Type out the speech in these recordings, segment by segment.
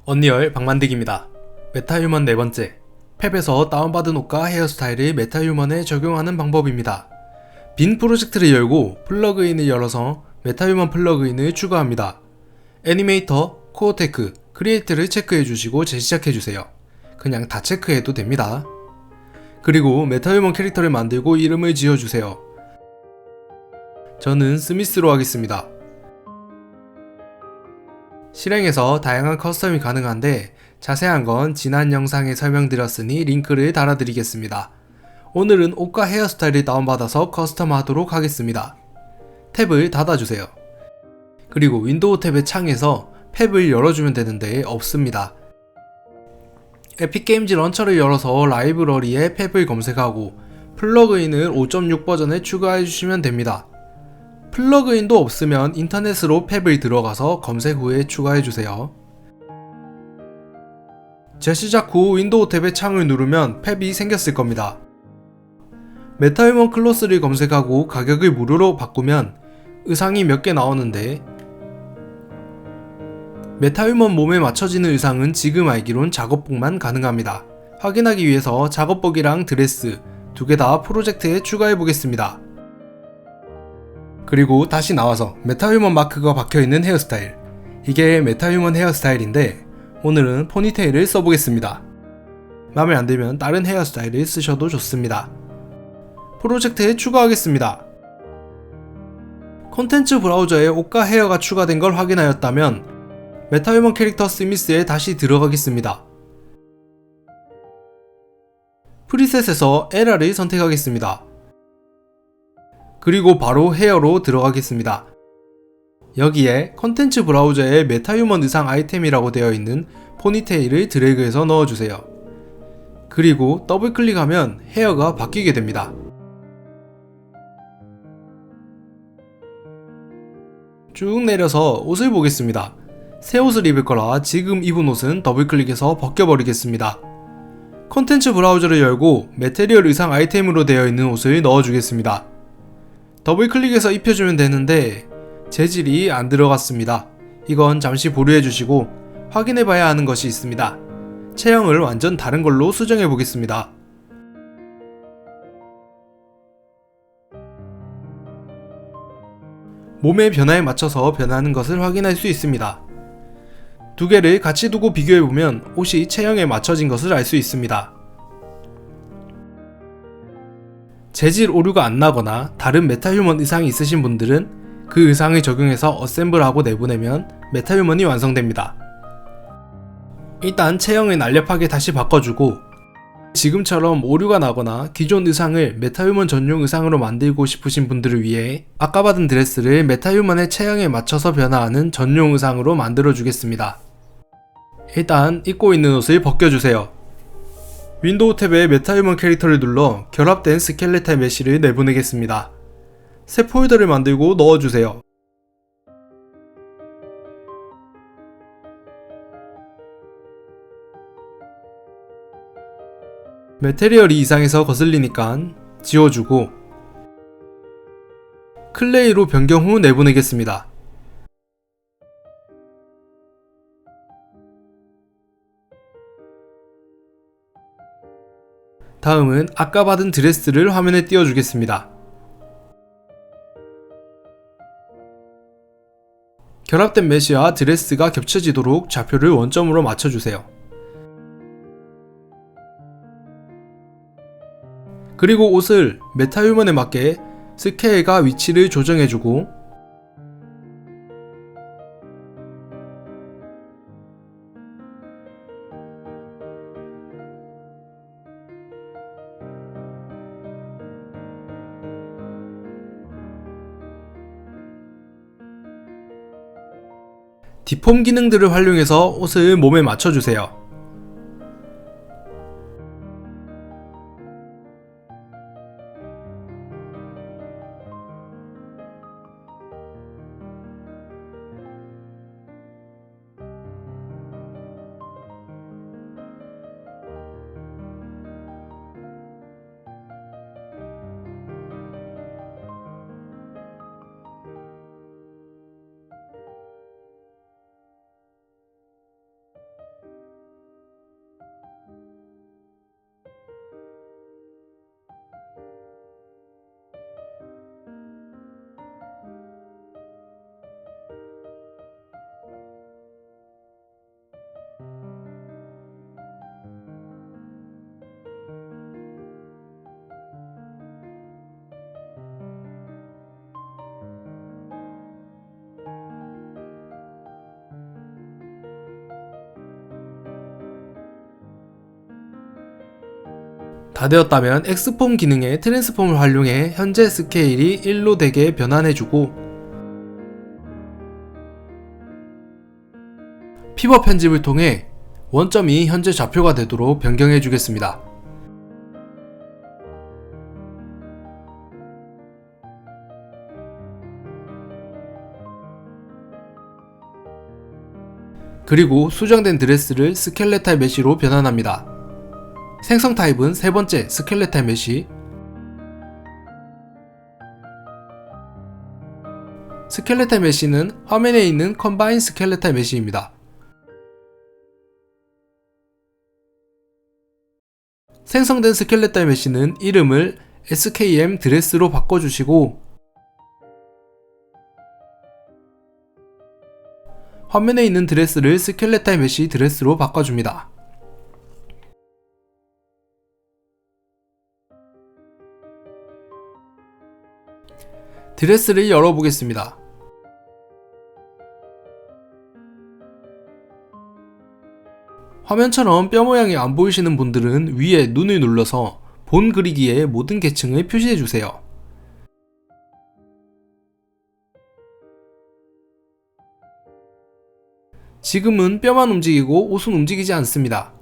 언리얼 박만득입니다. 메타휴먼 네 번째, 펩에서 다운받은 옷과 헤어스타일을 메타휴먼에 적용하는 방법입니다. 빈 프로젝트를 열고 플러그인을 열어서 메타휴먼 플러그인을 추가합니다. 애니메이터, 코어테크, 크리에이트를 체크해주시고 재시작해주세요. 그냥 다 체크해도 됩니다. 그리고 메타휴먼 캐릭터를 만들고 이름을 지어주세요. 저는 스미스로 하겠습니다. 실행에서 다양한 커스텀이 가능한데 자세한 건 지난 영상에 설명드렸으니 링크를 달아드리겠습니다. 오늘은 옷과 헤어스타일을 다운받아서 커스텀 하도록 하겠습니다. 탭을 닫아주세요. 그리고 윈도우 탭의 창에서 탭을 열어주면 되는데 없습니다. 에픽게임즈 런처를 열어서 라이브러리에 탭을 검색하고 플러그인을 5.6 버전에 추가해주시면 됩니다. 플러그인도 없으면 인터넷으로 탭을 들어가서 검색 후에 추가해주세요. 재시작 후 윈도우 탭의 창을 누르면 탭이 생겼을 겁니다. 메타휴먼 클로스를 검색하고 가격을 무료로 바꾸면 의상이 몇 개 나오는데 메타휴먼 몸에 맞춰지는 의상은 지금 알기론 작업복만 가능합니다. 확인하기 위해서 작업복이랑 드레스 두 개 다 프로젝트에 추가해보겠습니다. 그리고 다시 나와서 메타휴먼 마크가 박혀있는 헤어스타일, 이게 메타휴먼 헤어스타일인데 오늘은 포니테일을 써보겠습니다. 맘에 안들면 다른 헤어스타일을 쓰셔도 좋습니다. 프로젝트에 추가하겠습니다. 콘텐츠 브라우저에 옷과 헤어가 추가된 걸 확인하였다면 메타휴먼 캐릭터 스미스에 다시 들어가겠습니다. 프리셋에서 에라를 선택하겠습니다. 그리고 바로 헤어로 들어가겠습니다. 여기에 컨텐츠 브라우저에 메타휴먼 의상 아이템이라고 되어 있는 포니테일을 드래그해서 넣어주세요. 그리고 더블 클릭하면 헤어가 바뀌게 됩니다. 쭉 내려서 옷을 보겠습니다. 새 옷을 입을 거라 지금 입은 옷은 더블 클릭해서 벗겨버리겠습니다. 컨텐츠 브라우저를 열고 매테리얼 의상 아이템으로 되어 있는 옷을 넣어주겠습니다. 더블 클릭해서 입혀주면 되는데 재질이 안 들어갔습니다. 이건 잠시 보류해주시고 확인해봐야 하는 것이 있습니다. 체형을 완전 다른 걸로 수정해 보겠습니다. 몸의 변화에 맞춰서 변하는 것을 확인할 수 있습니다. 두 개를 같이 두고 비교해보면 옷이 체형에 맞춰진 것을 알 수 있습니다. 재질 오류가 안 나거나 다른 메타휴먼 의상이 있으신 분들은 그 의상을 적용해서 어셈블하고 내보내면 메타휴먼이 완성됩니다. 일단 체형을 날렵하게 다시 바꿔주고 지금처럼 오류가 나거나 기존 의상을 메타휴먼 전용 의상으로 만들고 싶으신 분들을 위해 아까 받은 드레스를 메타휴먼의 체형에 맞춰서 변화하는 전용 의상으로 만들어 주겠습니다. 일단 입고 있는 옷을 벗겨주세요. 윈도우 탭에 메타휴먼 캐릭터를 눌러 결합된 스켈레탈 메쉬를 내보내겠습니다. 새 폴더를 만들고 넣어주세요. 매테리얼이 이상해서 거슬리니까 지워주고 클레이로 변경 후 내보내겠습니다. 다음은 아까 받은 드레스를 화면에 띄워주겠습니다. 결합된 메쉬와 드레스가 겹쳐지도록 좌표를 원점으로 맞춰주세요. 그리고 옷을 메타휴먼에 맞게 스케일과 위치를 조정해주고 디폼 기능들을 활용해서 옷을 몸에 맞춰주세요. 다 되었다면 X폼 기능의 트랜스폼을 활용해 현재 스케일이 1로 되게 변환해주고 피벗 편집을 통해 원점이 현재 좌표가 되도록 변경해 주겠습니다. 그리고 수정된 드레스를 스켈레탈 메쉬로 변환합니다. 생성 타입은 세 번째 스켈레탈 메쉬. 스켈레탈 메쉬는 화면에 있는 컴바인 스켈레탈 메쉬입니다. 생성된 스켈레탈 메쉬는 이름을 SKM 드레스로 바꿔주시고 화면에 있는 드레스를 스켈레탈 메쉬 드레스로 바꿔줍니다. 드레스를 열어보겠습니다. 화면처럼 뼈 모양이 안 보이시는 분들은 위에 눈을 눌러서 본 그리기의 모든 계층을 표시해주세요. 지금은 뼈만 움직이고 옷은 움직이지 않습니다.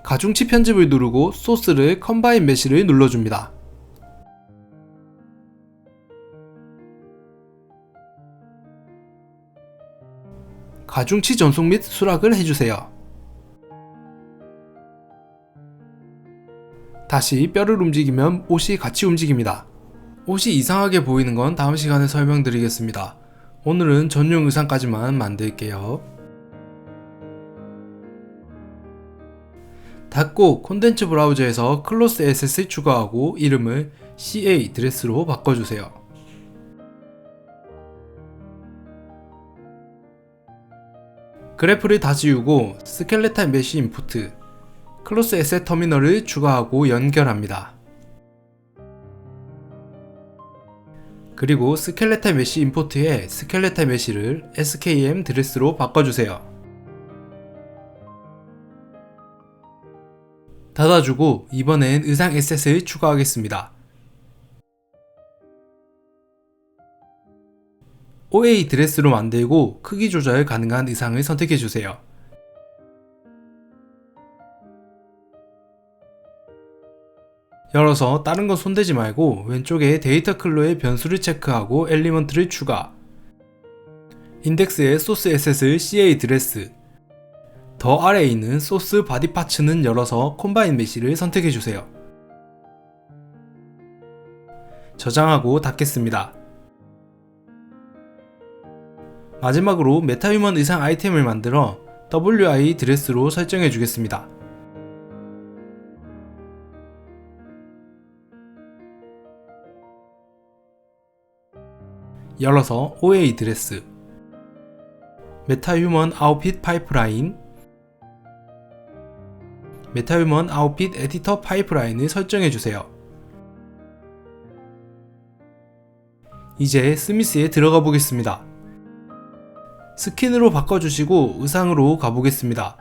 가중치 편집을 누르고 소스를 컴바인 메쉬를 눌러줍니다. 가중치 전송 및 수락을 해주세요. 다시 뼈를 움직이면 옷이 같이 움직입니다. 옷이 이상하게 보이는 건 다음 시간에 설명드리겠습니다. 오늘은 전용 의상까지만 만들게요. 닫고 콘텐츠 브라우저에서 클로스 에셋을 추가하고 이름을 CA 드레스로 바꿔주세요. 그래프를 다 지우고 스켈레탈 메쉬 인푸트, 클로스 에셋 터미널을 추가하고 연결합니다. 그리고 스켈레탈 메쉬 임포트에 스켈레탈 메쉬를 SKM 드레스로 바꿔주세요. 닫아주고 이번엔 의상 에셋을 추가하겠습니다. OA 드레스로 만들고 크기 조절 가능한 의상을 선택해주세요. 열어서 다른 건 손대지 말고 왼쪽에 데이터 클로의 변수를 체크하고 엘리먼트를 추가, 인덱스에 소스 에셋을 CA 드레스, 더 아래에 있는 소스 바디 파츠는 열어서 콤바인 메쉬를 선택해주세요. 저장하고 닫겠습니다. 마지막으로 메타휴먼 의상 아이템을 만들어 WI 드레스로 설정해 주겠습니다. 열어서 OA 드레스, 메타휴먼 아웃핏 파이프라인, 메타휴먼 아웃핏 에디터 파이프라인을 설정해 주세요. 이제 스미스에 들어가 보겠습니다. 스킨으로 바꿔주시고 의상으로 가보겠습니다.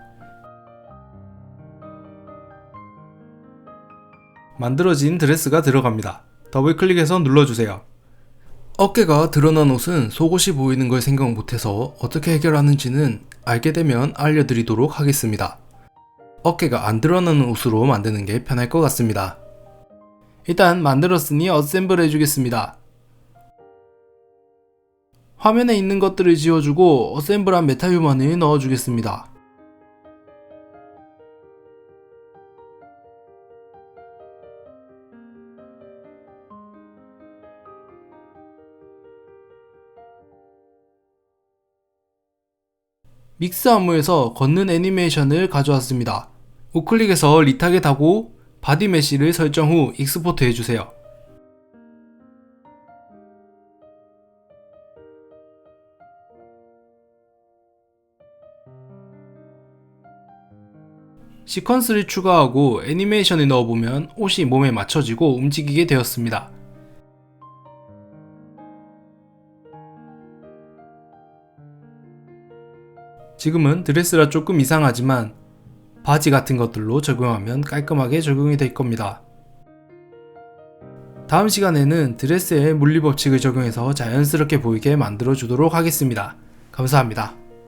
만들어진 드레스가 들어갑니다. 더블 클릭해서 눌러주세요. 어깨가 드러난 옷은 속옷이 보이는 걸 생각 못해서 어떻게 해결하는지는 알게 되면 알려드리도록 하겠습니다. 어깨가 안 드러나는 옷으로 만드는 게 편할 것 같습니다. 일단 만들었으니 어셈블 해주겠습니다. 화면에 있는 것들을 지워주고 어셈블한 메타휴먼을 넣어주겠습니다. 믹스 안무에서 걷는 애니메이션을 가져왔습니다. 우클릭해서 리타겟하고 바디 메쉬를 설정 후 익스포트 해주세요. 시퀀스를 추가하고 애니메이션을 넣어보면 옷이 몸에 맞춰지고 움직이게 되었습니다. 지금은 드레스라 조금 이상하지만 바지 같은 것들로 적용하면 깔끔하게 적용이 될 겁니다. 다음 시간에는 드레스에 물리법칙을 적용해서 자연스럽게 보이게 만들어 주도록 하겠습니다. 감사합니다.